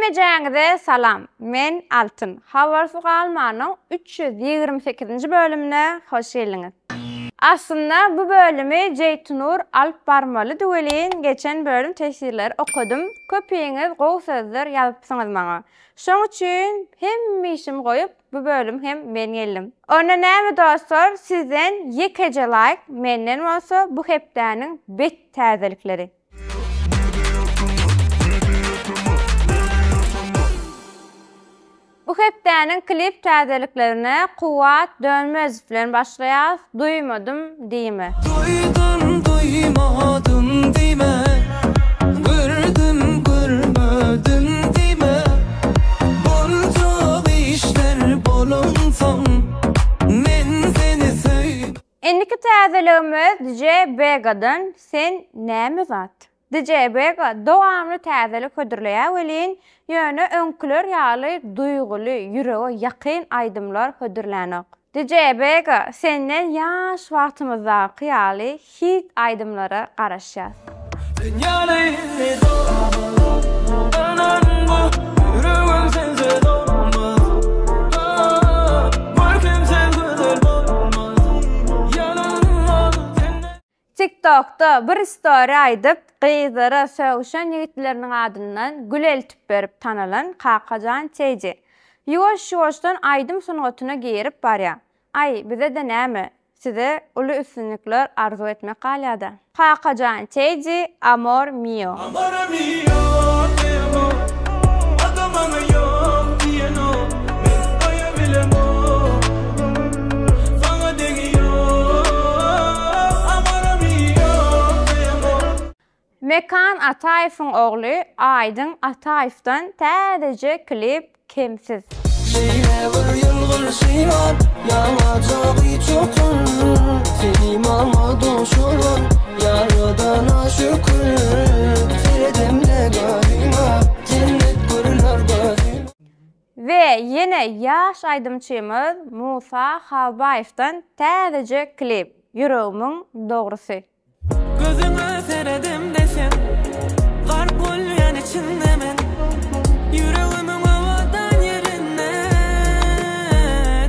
Hemmejaňyze salam. Men Altyn. Hawarsy galmanyň 328-nji bölümine hoş geldiňiz. Aslında bu bölümü Jeytunur alyp barmaly döwelin geçen bölüm tesirleri okudum. Köpeğiniz gowy sözler ýazypsyňyz maňa. Şoň üçin hemme işimi goýup bu bölüm hem men geldim. Ona näme dostlar sizden ýekeje like menden bolsa bu hepdäniň bet täzelikleri. Bu hepdäniň klip täzeliklerine Kuwat Dönmez bilen başlaýar. Duymadım diýme. Duydum duymadım diýme. Gördüm görmedim diýme. Bolacak işler bolansoň men seni söýdüm. Endiki täzeligimiz DJ Begadan Sen näme zat? DJ Bega dowamly täzelik hödürleýär welin ýöne öňküler ýaly duýguly, ýürege ýakyn aýdymlar hödürlänok. DJ Bega senden ýaş wagtymyzdaky ýaly hit aýdymlara garaşýar. TikTok'ta bir story aýdyp, gyzlara söwüşen ýigitleriniň adyndan gül eltip berip tanalan Kakajan Çeji. Ýuwaş-ýuwaşdan aýdym sunugatyna gerip barýar. Ay, bize de näme? Size uly üstünlikler arzu etmek galýada. Kakajan Çeji, Amor Mio. Amor mio, te amo. Adamana yok diyen o. Men koyabilem o. Sana degiyor. Amor mio, te amo. Mekan Ataýewiň ogly Aýdyn Ataýewdan täzeje klip Kimsiz. Şeýle bir ýylgyr şey var. Ýalajak çokun. Seni mama doşuran. Yaradana şükür. Sedemle garima. Cennet görüler gözüm. Ve yine yaş aydımçymyz Musa Halbaýewdan täzeje klip Ýüregimin dogrusy. Gözüňe seredim desen. Garp bolýan içinde men. Ýüregimiň awadan ýerine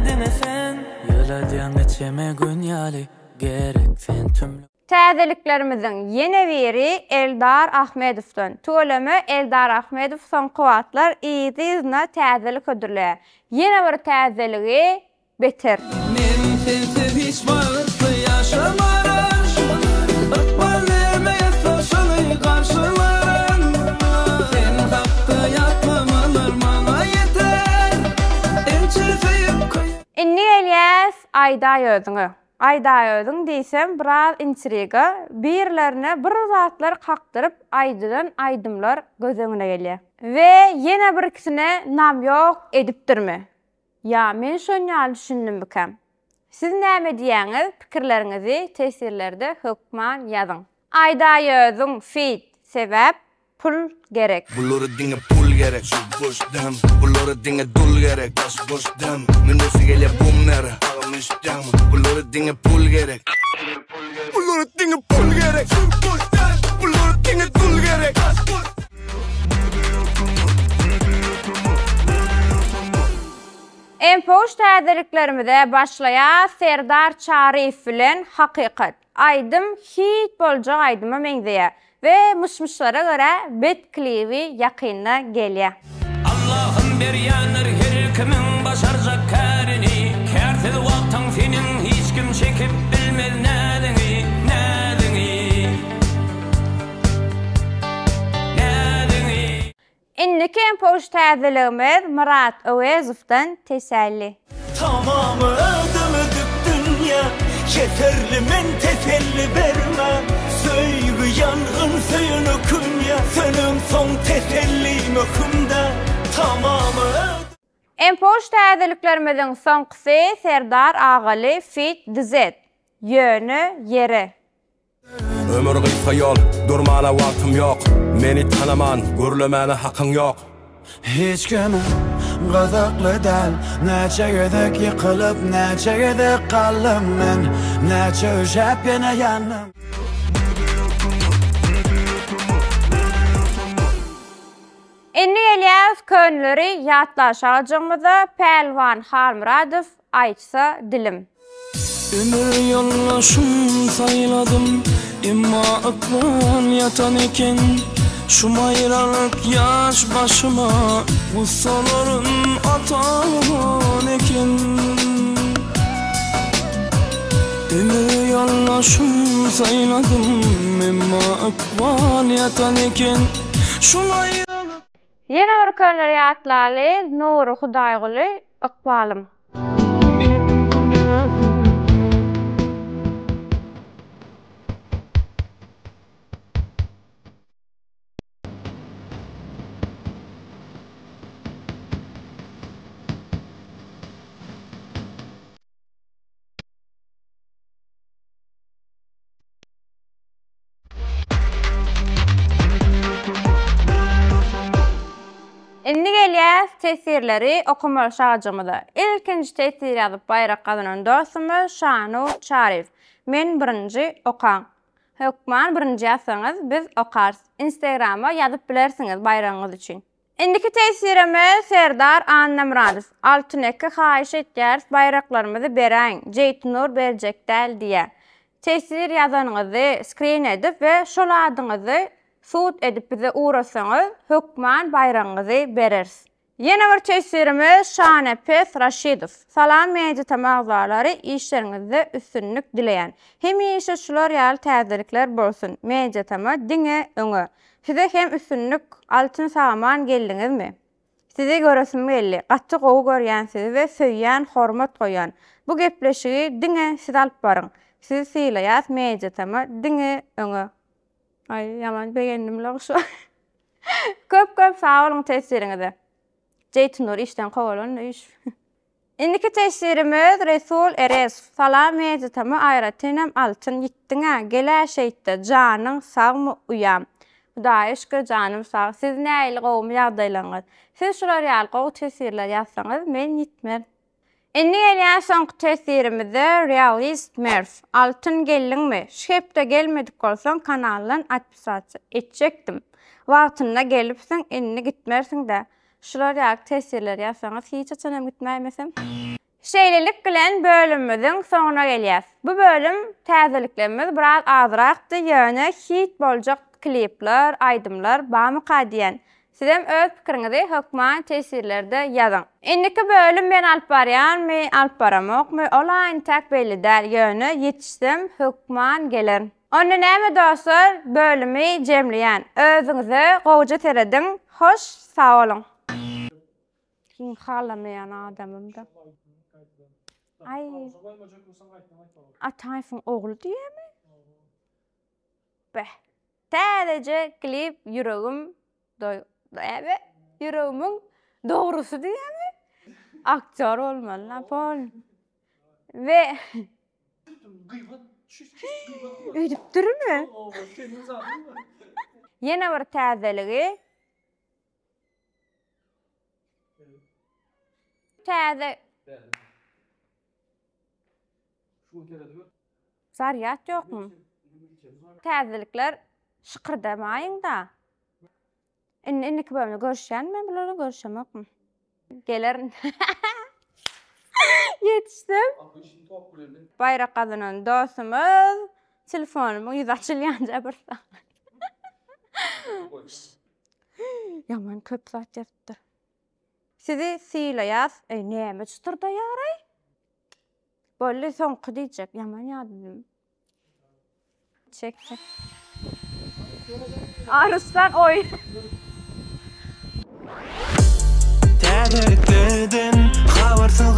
demesen. Ýöredýän geçeme gün ýaly gerek sen tümlü. Täzeliklerimiziň ýene biri Eldar Ahmedowdan. Töleme Eldar Ahmedow son Kuwatlar ýyzyna täzelik hödürleýär. Ýene bir täzeligi Beter. Men sensiz hiç wagtly ýaşamarym. Ykbal vermeýe soşaly garşylarym. Sen hakda ýatmamalar maňa ýeter. Ençil söýüp koýar. Inni Elias Aýda ýözdüňi. Aýda ýözdüň diýsem biraz intriga, birlerine bir zatlar kakdyryp aýdydan aýdymlar gözüňe gelýär. Ve ýene bir ikisine nam ýok edipdirmi? Ya men şoňal düşündim bikem. Siz näme diýäňiz? Pikirleriňizi tesirlerde hökman ýazyň. Aýda ýözdüň feat sebäp pul gerek. Bulur dinge pul gerek, şu boş dem. Bulur dinge dul gerek, taş boş dem. Menüsi gelye bumner, ağamış dem. Bulur dinge pul gerek. Bulur dinge pul gerek, şu boş dem. Bulur dinge dul gerek, taş boş. Empoş täzeliklerimize başlaýar Serdar Çarif bilen Hakykat. Aýdym hit boljak aýdyma meňzeýär ve muşmuşlara göre bet klibi yakynna gelýär. Allah'ım bir yanır her kimin başaracak kärini. Kärsiz wagtyň seniň hiç kim çekip bilmez nädiňi, nädiňi. Nädiňi. Indiki empoş täzeligimiz Murat Owezowdan teselli. Tamamı öldümüdük dünya. Yeterli men teselli verme. Söýgü yangın söýünü künya. Senin son teselli möhümde. Tamamı Empoş täzeliklerimiziň soňkysy Serdar Agaly feat Dizet. Ýöne ýere. Ömür gıysa yol, durmana wagtym ýok. Meni tanaman, görlemene hakyň ýok. Hiç kimi gazaklı däl, näçe gedek ýykylyp, näçe gedek galdym men, näçe öşäp ýene ýandym. Inni Elias könleri ýatlaşajygmyza Pelwan Halmuradov aýtsa dilim. Ömür yollaşım sayladım, imma aklan yatan eken. Şu mayralık yaş başıma, ussaların atan eken. Ömür yollaşım sayladım, imma aklan yatan eken. Şu mayralık... Yine bir könleri ýatlaly Nuru Hudaýguly Ykbalym. Indi gelýär tesirleri okumaly şagajymyza. İlkinji tesir ýazyp baýrak gazanan dostumyz Şanur Şarif. Men birinji okan. Hökman birinji ýazsaňyz biz okars. Instagrama ýazyp bilersiňiz baýragyňyz üçin. Indiki tesirimiz Serdar Annamuradov. Altyneki haýyş etýär baýraklarymyzy beräň. Jeytunur berjekdäl diýe. Tesir ýazanyňyzy screen edip we şol adyňyzy sut edip bize uğrasaňyz hökman baýragyňyzy bereriz. Ýene bir tesirimiz Şanepes Raşidov. Salam meýje tamagzalary, işleriňizde üstünlük dileýän. Hemişe şular ýaly täzelikler bolsun. Meýje tama diňe öňe. Size hem üstünlük altyn saman geldiňizmi? Size göresim geldi. Gatty gowy görýän sizi we söýýän, hormat goýan. Bu gepleşigi diňe siz alyp baryň. Sizi sylaýar meýje tama diňe öňe. Ay, yaman beğendim şu. Köp sağ olun tesirinize. Jeytunur işten kovalan iş. Indiki tesirimiz Resul Eres. Salam meýje tama aýratynam altyn gitdiňä. Gele şeýtde janyň sagmy uyam. Hudaýa şükür janym sag. Siz näýli gowmy ýagdaýlaryňyz. Siz şular ýaly gowy tesirler ýazsaňyz men gitmer. Indi gelýän soňky tesirimizde Realist Mers. Altyn geldiňmi? Şepde gelmedik bolsaň kanalyň atpisatsy etjekdim. Wagtynda gelipsiň, indi gitmersiň de. Şular ýaly tesirler ýazsaňyz hiç açanam gitmäýmesem. Şeýlelik bilen bölümimiziň soňuna gelýär. Bu bölüm täzeliklerimiz biraz azrakdy, ýöne hit boljak klipler, aýdymlar bamy qadiýan. Sizem öz pikiriňizi hökman tesirlerde ýazyň. Indiki bölüm men alyp barýan, men alyp baramok, olaýyn tak belli däl, ýöne ýetişsem hökman geler. Onda näme dostlar, bölümi jemleýän. Özüňize gowja terediň. Hoş, sağ olun. Kim halamayan adamımda. Ay. Atayfın oğlu diýemi? Beh. Täzece klip yüreğim evet, yüreğimin doğrusu diýemi? Aktör olmalı, napol. Ve ödüp durma. Yine bir täzeligi. Täze. Zaryat ýokmy? Täzelikler şıkırdamaýyň da. Inniki bölümde görüşýän men bilen görüşemekmi? Gelerin. Yetişdim. Baýrak gazanan dostumyz telefonumy ýüz açylýanja bir saat. Yaman köp saat ýatypdyr. Sizi sylaýar, näme çytyrda ýaray? Bolle soňky diýjek, yaman ýadym. Çek. Aruslan oy. Täzeliklerden habarsyz